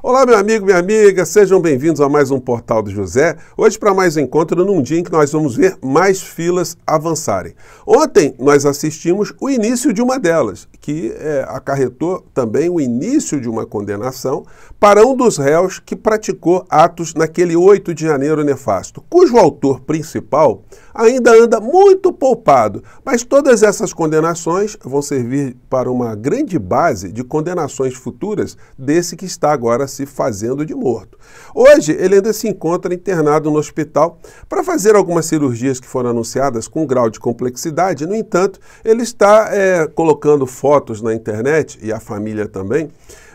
Olá, meu amigo, minha amiga, sejam bem-vindos a mais um Portal do José. Hoje para mais um encontro num dia em que nós vamos ver mais filas avançarem. Ontem nós assistimos o início de uma delas, que acarretou também o início de uma condenação para um dos réus que praticou atos naquele 8 de janeiro nefasto, cujo autor principal ainda anda muito poupado, mas todas essas condenações vão servir para uma grande base de condenações futuras desse que está agora se fazendo de morto. Hoje ele ainda se encontra internado no hospital para fazer algumas cirurgias que foram anunciadas com um grau de complexidade. No entanto, ele está colocando fotos na internet, e a família também,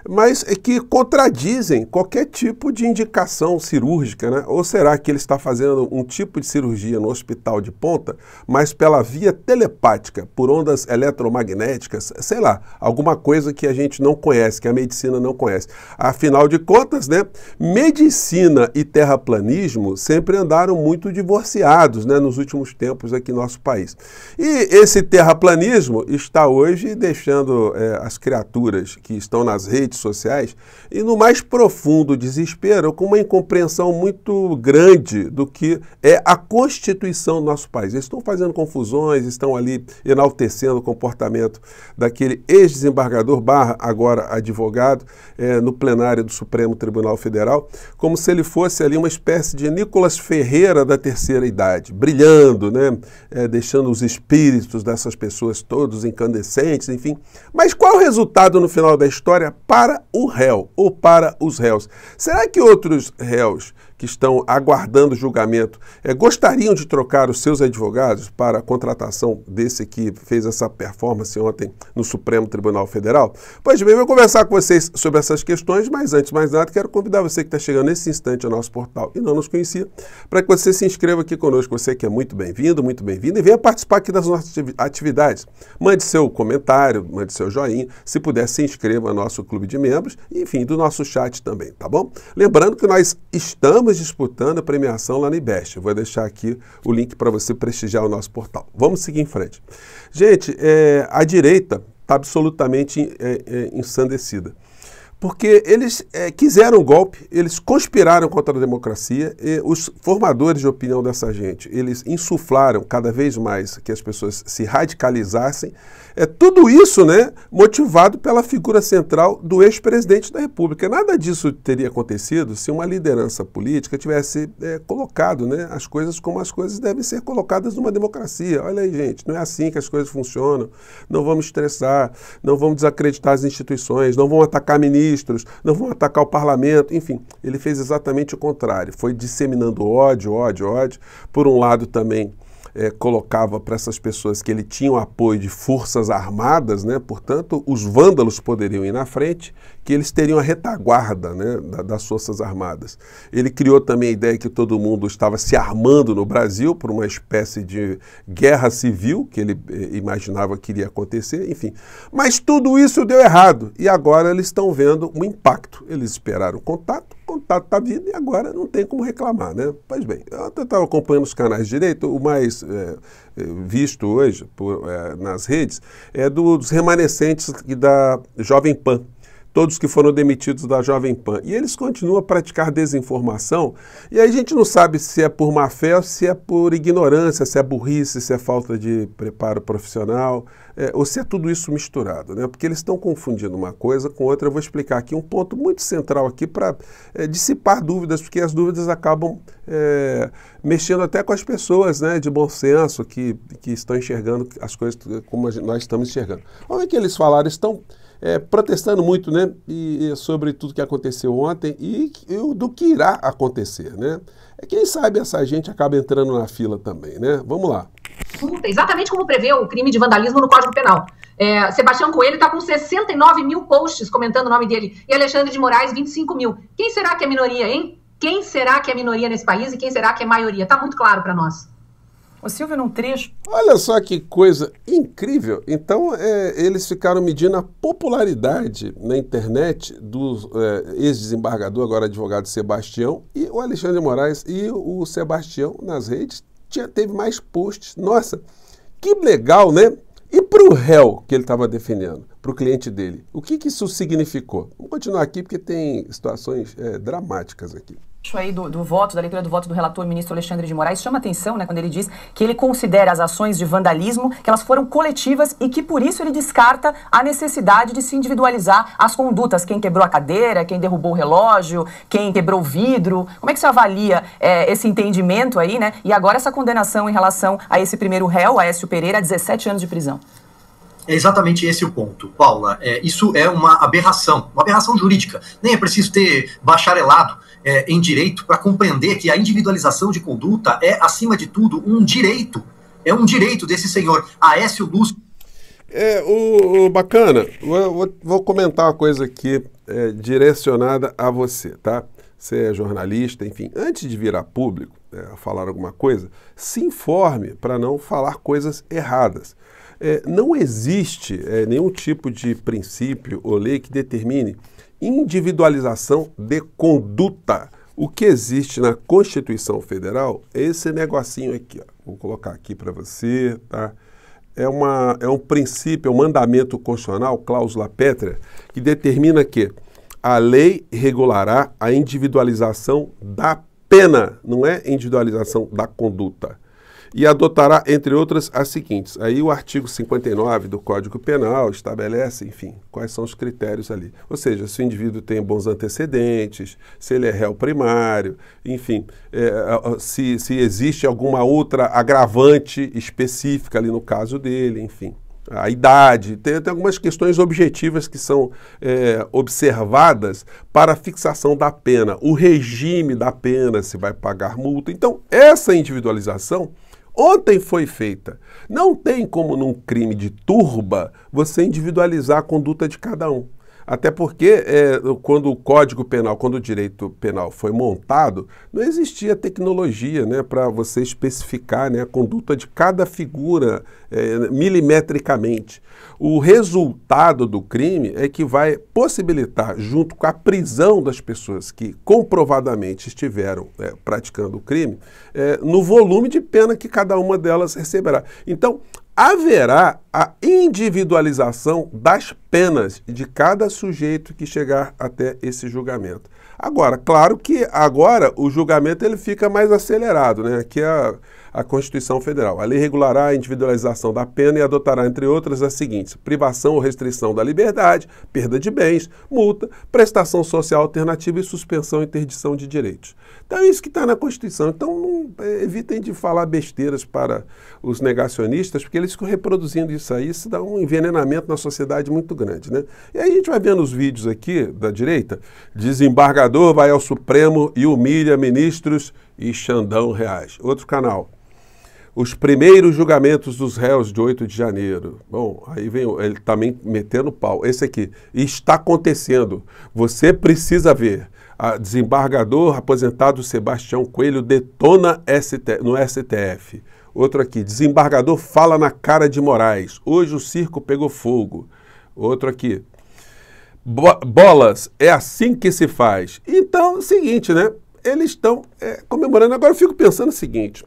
mas que contradizem qualquer tipo de indicação cirúrgica, né? Ou será que ele está fazendo um tipo de cirurgia no hospital de ponta, mas pela via telepática, por ondas eletromagnéticas, sei lá, alguma coisa que a gente não conhece, que a medicina não conhece. Afinal de contas, né, medicina e terraplanismo sempre andaram muito divorciados, né, nos últimos tempos aqui no nosso país. E esse terraplanismo está hoje deixando as criaturas que estão nas redes sociais e no mais profundo desespero, com uma incompreensão muito grande do que é a Constituição do nosso país. Eles estão fazendo confusões, estão ali enaltecendo o comportamento daquele ex-desembargador / agora advogado no plenário do Supremo Tribunal Federal, como se ele fosse ali uma espécie de Nicolas Ferreira da terceira idade, brilhando, né? Deixando os espíritos dessas pessoas todos incandescentes, enfim. Mas qual o resultado no final da história para o réu ou para os réus? Será que outros réus que estão aguardando julgamento gostariam de trocar os seus advogados para a contratação desse que fez essa performance ontem no Supremo Tribunal Federal? Pois bem, eu vou conversar com vocês sobre essas questões, mas antes de mais nada, quero convidar você que está chegando nesse instante ao nosso portal e não nos conhecia, para que você se inscreva aqui conosco. Você que é muito bem-vindo, e venha participar aqui das nossas atividades. Mande seu comentário, mande seu joinha, se puder se inscreva no nosso clube de membros e, enfim, do nosso chat também, tá bom? Lembrando que nós estamos disputando a premiação lá no IBEST. Eu vou deixar aqui o link para você prestigiar o nosso portal. Vamos seguir em frente. Gente, a direita está absolutamente ensandecida. Porque eles quiseram um golpe, eles conspiraram contra a democracia e os formadores de opinião dessa gente, eles insuflaram cada vez mais que as pessoas se radicalizassem. Tudo isso, né, motivado pela figura central do ex-presidente da República. Nada disso teria acontecido se uma liderança política tivesse colocado, né, as coisas como as coisas devem ser colocadas numa democracia. Olha aí, gente, não é assim que as coisas funcionam. Não vamos estressar, não vamos desacreditar as instituições, não vamos atacar ministros, não vão atacar o parlamento, enfim, ele fez exatamente o contrário, foi disseminando ódio. Por um lado também colocava para essas pessoas que ele tinha o apoio de forças armadas, né? Portanto, os vândalos poderiam ir na frente, que eles teriam a retaguarda, né, das forças armadas. Ele criou também a ideia que todo mundo estava se armando no Brasil por uma espécie de guerra civil, que ele imaginava que iria acontecer, enfim. Mas tudo isso deu errado e agora eles estão vendo o impacto. Eles esperaram o contato está vindo e agora não tem como reclamar, né? Pois bem, eu estava acompanhando os canais de direita, o mais visto hoje nas redes é dos remanescentes da Jovem Pan, todos que foram demitidos da Jovem Pan. E eles continuam a praticar desinformação, e aí a gente não sabe se é por má fé, se é por ignorância, se é burrice, se é falta de preparo profissional, ou se é tudo isso misturado, né? Porque eles estão confundindo uma coisa com outra. Eu vou explicar aqui um ponto muito central aqui para dissipar dúvidas, porque as dúvidas acabam mexendo até com as pessoas, né, de bom senso, que estão enxergando as coisas como nós estamos enxergando. Vamos ver que eles falaram, estão protestando muito, né, sobre tudo que aconteceu ontem e do que irá acontecer, né? Quem sabe essa gente acaba entrando na fila também, né? Vamos lá. Exatamente como prevê o crime de vandalismo no Código Penal. Sebastião Coelho está com 69 mil posts comentando o nome dele e Alexandre de Moraes 25 mil. Quem será que é minoria, hein? Quem será que é minoria nesse país e quem será que é maioria? Está muito claro para nós. O Silvio, num trecho... Olha só que coisa incrível. Então, eles ficaram medindo a popularidade na internet do ex-desembargador, agora advogado Sebastião, e o Alexandre de Moraes. E o Sebastião, nas redes, teve mais posts. Nossa, que legal, né? E para o réu que ele estava defendendo? para o cliente dele. O que isso significou? Vamos continuar aqui porque tem situações dramáticas aqui. Aí da leitura do voto do relator ministro Alexandre de Moraes, chama atenção, né, quando ele diz que ele considera as ações de vandalismo, que elas foram coletivas e que por isso ele descarta a necessidade de se individualizar as condutas, quem quebrou a cadeira, quem derrubou o relógio, quem quebrou o vidro. Como é que você avalia esse entendimento aí, né? E agora essa condenação em relação a esse primeiro réu, Aécio Pereira, a 17 anos de prisão. É exatamente esse o ponto, Paula. Isso é uma aberração jurídica. Nem é preciso ter bacharelado em direito para compreender que a individualização de conduta é, acima de tudo, um direito. É um direito desse senhor, Aécio Lúcio. Bacana, vou comentar uma coisa aqui direcionada a você, tá? Você é jornalista, enfim, antes de vir a público, falar alguma coisa, se informe para não falar coisas erradas. Não existe nenhum tipo de princípio ou lei que determine individualização de conduta. O que existe na Constituição Federal é esse negocinho aqui, ó. Vou colocar aqui para você, tá? É um princípio, é um mandamento constitucional, cláusula pétrea, que determina que a lei regulará a individualização da pena, não é individualização da conduta. E adotará, entre outras, as seguintes. Aí o artigo 59 do Código Penal estabelece, enfim, quais são os critérios ali. Ou seja, se o indivíduo tem bons antecedentes, se ele é réu primário, enfim, se existe alguma outra agravante específica ali no caso dele, enfim. A idade, tem algumas questões objetivas que são observadas para a fixação da pena, o regime da pena, se vai pagar multa. Então, essa individualização ontem foi feita. Não tem como num crime de turba você individualizar a conduta de cada um. Até porque quando o Código Penal, quando o direito penal foi montado, não existia tecnologia, né, para você especificar, né, a conduta de cada figura milimetricamente. O resultado do crime é que vai possibilitar, junto com a prisão das pessoas que comprovadamente estiveram praticando o crime, no volume de pena que cada uma delas receberá. Então, haverá a individualização das penas de cada sujeito que chegar até esse julgamento. Agora, claro que agora o julgamento ele fica mais acelerado, né? Aqui é a Constituição Federal. A lei regulará a individualização da pena e adotará, entre outras, as seguintes: privação ou restrição da liberdade, perda de bens, multa, prestação social alternativa e suspensão e interdição de direitos. Então é isso que está na Constituição. Então evitem de falar besteiras para os negacionistas, porque eles ficam reproduzindo isso aí, isso dá um envenenamento na sociedade muito grande, né? E aí a gente vai vendo os vídeos aqui da direita: desembargador vai ao Supremo e humilha ministros e Xandão reage. Outro canal: os primeiros julgamentos dos réus de 8 de janeiro. Bom, aí vem ele também metendo pau. Esse aqui, está acontecendo. Você precisa ver. A desembargador aposentado Sebastião Coelho detona no STF. Outro aqui, desembargador fala na cara de Moraes. Hoje o circo pegou fogo. Outro aqui, bolas, é assim que se faz. Então, é o seguinte, né? Eles estão comemorando. Agora eu fico pensando o seguinte: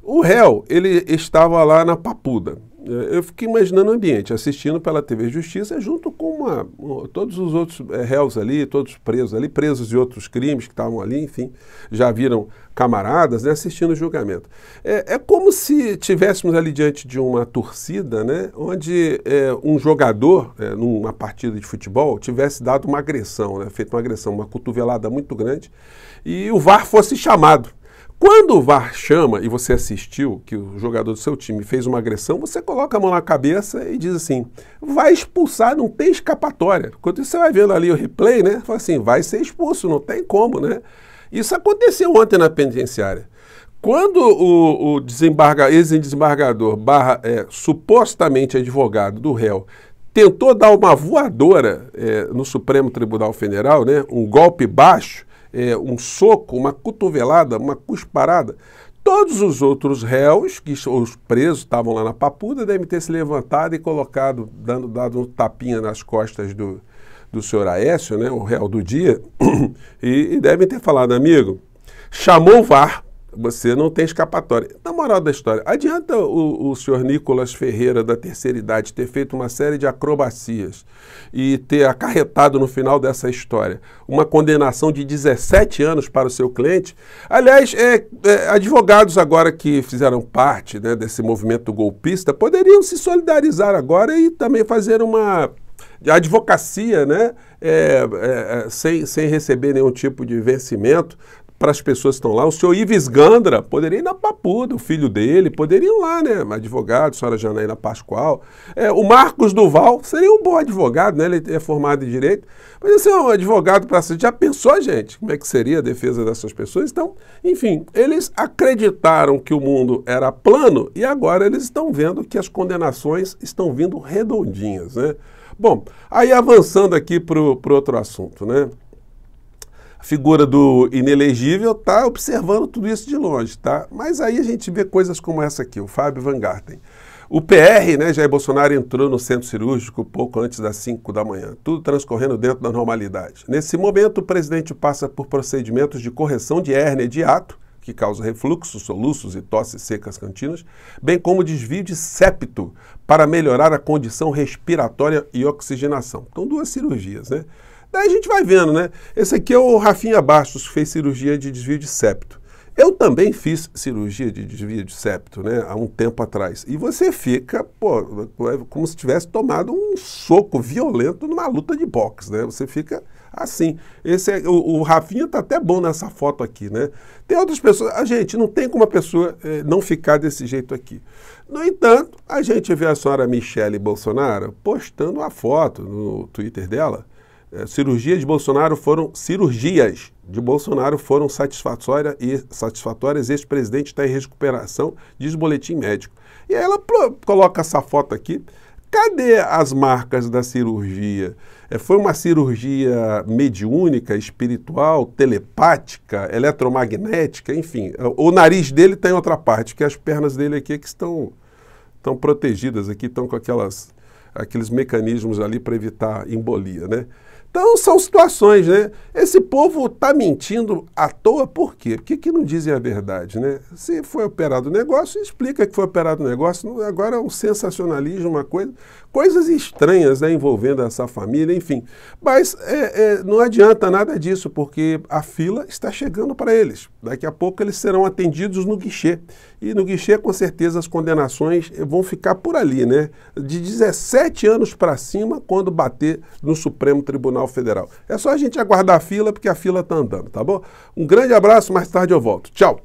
o réu, ele estava lá na Papuda. Eu fiquei imaginando o ambiente, assistindo pela TV Justiça, junto com todos os outros réus ali, todos presos ali, presos de outros crimes que estavam ali, enfim, já viram camaradas, né, assistindo o julgamento. É como se estivéssemos ali diante de uma torcida, né, onde um jogador, numa partida de futebol, tivesse dado uma agressão, né, feito uma agressão, uma cotovelada muito grande, e o VAR fosse chamado. Quando o VAR chama e você assistiu que o jogador do seu time fez uma agressão, você coloca a mão na cabeça e diz assim: vai expulsar, não tem escapatória. Quando você vai vendo ali o replay, né, fala assim, vai ser expulso, não tem como, né? Isso aconteceu ontem na penitenciária. Quando o ex-desembargador supostamente advogado do réu tentou dar uma voadora no Supremo Tribunal Federal, né, um golpe baixo, um soco, uma cotovelada, uma cusparada, todos os outros réus, que os presos estavam lá na Papuda, devem ter se levantado e colocado, dado um tapinha nas costas do senhor Aécio, né, o réu do dia, e devem ter falado: amigo, chamou o VAR, você não tem escapatória. Na moral da história, adianta o senhor Nicolas Ferreira, da terceira idade, ter feito uma série de acrobacias e ter acarretado no final dessa história uma condenação de 17 anos para o seu cliente? Aliás, advogados agora que fizeram parte, né, desse movimento golpista poderiam se solidarizar agora e também fazer uma advocacia, né, sem receber nenhum tipo de vencimento para as pessoas que estão lá. O senhor Ives Gandra poderia ir na Papuda, o filho dele, poderiam ir lá, né? Advogado, a senhora Janaína Pascoal. O Marcos Duval seria um bom advogado, né? Ele é formado em Direito. Mas esse é um advogado para... Já pensou, gente, como é que seria a defesa dessas pessoas? Então, enfim, eles acreditaram que o mundo era plano e agora eles estão vendo que as condenações estão vindo redondinhas, né? Bom, aí avançando aqui para o outro assunto, né? A figura do inelegível está observando tudo isso de longe, tá? Mas aí a gente vê coisas como essa aqui, o Fábio Van Garten. O PR, né, Jair Bolsonaro entrou no centro cirúrgico pouco antes das 5 da manhã, tudo transcorrendo dentro da normalidade. Nesse momento, o presidente passa por procedimentos de correção de hérnia de hiato, que causa refluxo, soluços e tosses secas contínuas, bem como desvio de septo para melhorar a condição respiratória e oxigenação. Então, 2 cirurgias, né? Daí a gente vai vendo, né? Esse aqui é o Rafinha Bastos, que fez cirurgia de desvio de septo. Eu também fiz cirurgia de desvio de septo, né? Há um tempo atrás. E você fica, pô, como se tivesse tomado um soco violento numa luta de boxe, né? Você fica assim. O Rafinha tá até bom nessa foto aqui, né? Tem outras pessoas... A gente não tem como a pessoa não ficar desse jeito aqui. No entanto, a gente vê a senhora Michele Bolsonaro postando a foto no Twitter dela. Cirurgias de Bolsonaro foram satisfatórias, ex-presidente está em recuperação, diz o boletim médico. E aí ela coloca essa foto aqui. Cadê as marcas da cirurgia? Foi uma cirurgia mediúnica, espiritual, telepática, eletromagnética, enfim. O nariz dele está em outra parte, que as pernas dele aqui que estão protegidas aqui, estão com aqueles mecanismos ali para evitar embolia, né? Então são situações, né? Esse povo está mentindo à toa por quê? Por que não dizem a verdade, né? Se foi operado o negócio, explica que foi operado o negócio. Agora é um sensacionalismo, uma coisa... Coisas estranhas, né, envolvendo essa família, enfim. Mas não adianta nada disso, porque a fila está chegando para eles. Daqui a pouco eles serão atendidos no guichê. E no guichê, com certeza, as condenações vão ficar por ali, né? De 17 anos para cima, quando bater no Supremo Tribunal Federal. É só a gente aguardar a fila, porque a fila está andando, tá bom? Um grande abraço, mais tarde eu volto. Tchau!